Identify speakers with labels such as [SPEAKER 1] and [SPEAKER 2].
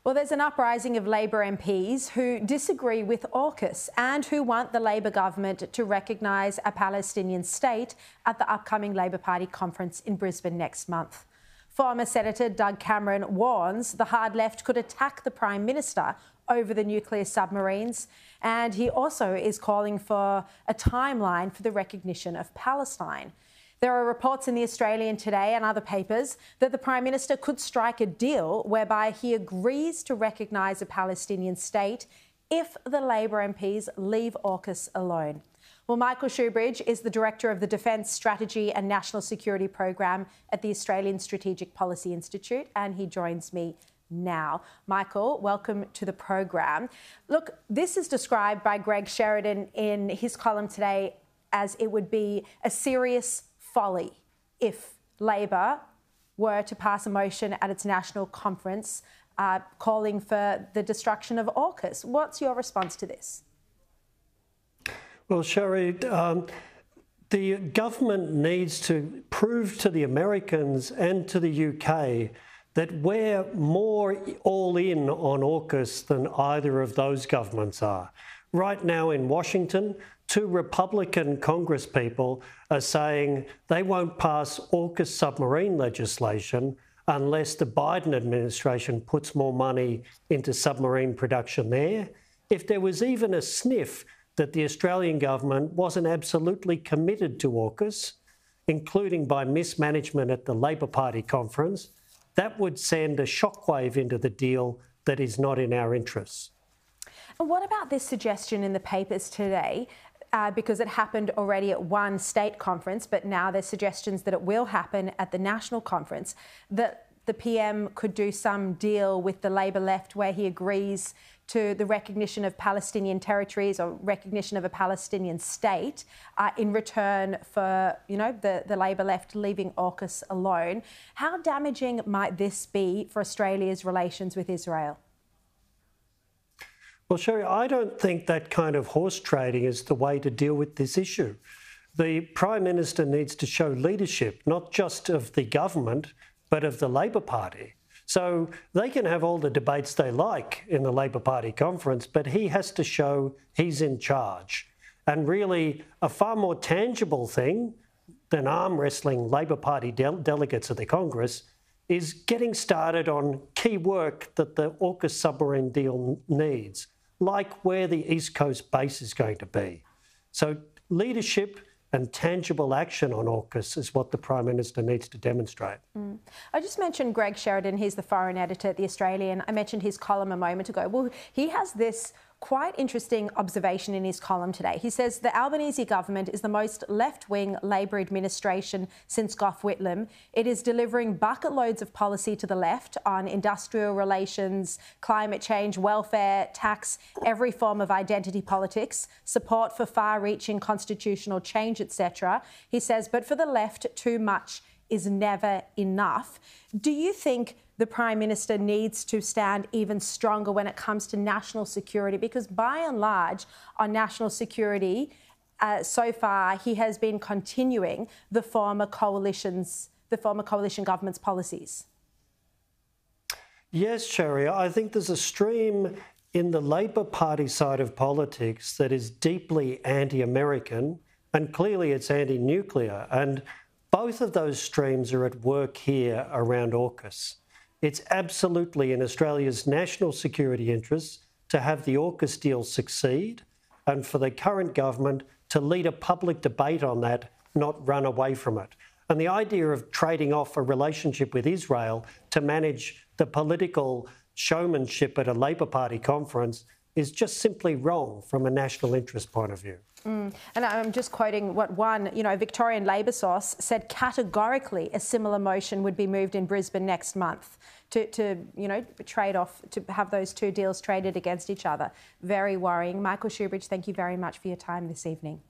[SPEAKER 1] Well, there's an uprising of Labor MPs who disagree with AUKUS and who want the Labor government to recognise a Palestinian state at the upcoming Labor Party conference in Brisbane next month. Former Senator Doug Cameron warns the hard left could attack the Prime Minister over the nuclear submarines, and he also is calling for a timeline for the recognition of Palestine. There are reports in The Australian today and other papers that the Prime Minister could strike a deal whereby he agrees to recognise a Palestinian state if the Labor MPs leave AUKUS alone. Well, Michael Shoebridge is the Director of the Defence Strategy and National Security Program at the Australian Strategic Policy Institute, and he joins me now. Michael, welcome to the program. Look, this is described by Greg Sheridan in his column today as it would be a serious folly if Labor were to pass a motion at its national conference calling for the destruction of AUKUS. What's your response to this?
[SPEAKER 2] Well, Sherry, the government needs to prove to the Americans and to the UK that we're more all in on AUKUS than either of those governments are. Right now in Washington, two Republican congresspeople are saying they won't pass AUKUS submarine legislation unless the Biden administration puts more money into submarine production there. If there was even a sniff that the Australian government wasn't absolutely committed to AUKUS, including by mismanagement at the Labor Party conference, that would send a shockwave into the deal that is not in our interests.
[SPEAKER 1] And what about this suggestion in the papers today? Because it happened already at one state conference, but now there's suggestions that it will happen at the national conference, that the PM could do some deal with the Labor left where he agrees to the recognition of Palestinian territories or recognition of a Palestinian state in return for, the Labor left leaving AUKUS alone. How damaging might this be for Australia's relations with Israel?
[SPEAKER 2] Well, Sherry, I don't think that kind of horse trading is the way to deal with this issue. The Prime Minister needs to show leadership, not just of the government, but of the Labor Party. So they can have all the debates they like in the Labor Party conference, but he has to show he's in charge. And really, a far more tangible thing than arm wrestling Labor Party delegates at the Congress is getting started on key work that the AUKUS submarine deal needs, like where the East Coast base is going to be. So leadership and tangible action on AUKUS is what the Prime Minister needs to demonstrate. I
[SPEAKER 1] just mentioned Greg Sheridan. He's the foreign editor at The Australian. I mentioned his column a moment ago. Well, he has this quite interesting observation in his column today. He says the Albanese government is the most left-wing Labor administration since Gough Whitlam. It is delivering bucket loads of policy to the left on industrial relations, climate change, welfare, tax, every form of identity politics, support for far-reaching constitutional change, etc. He says, but for the left, too much is never enough. Do you think the Prime Minister needs to stand even stronger when it comes to national security? Because by and large, on national security, so far, he has been continuing the former coalition government's policies.
[SPEAKER 2] Yes, Sherry, I think there's a stream in the Labor Party side of politics that is deeply anti-American, and clearly it's anti-nuclear. And both of those streams are at work here around AUKUS. It's absolutely in Australia's national security interests to have the AUKUS deal succeed and for the current government to lead a public debate on that, not run away from it. And the idea of trading off a relationship with Israel to manage the political showmanship at a Labor Party conference is just simply wrong from a national interest point of view.
[SPEAKER 1] And I'm just quoting what one, Victorian Labor source said categorically a similar motion would be moved in Brisbane next month to trade off, to have those two deals traded against each other. Very worrying. Michael Shoebridge, thank you very much for your time this evening.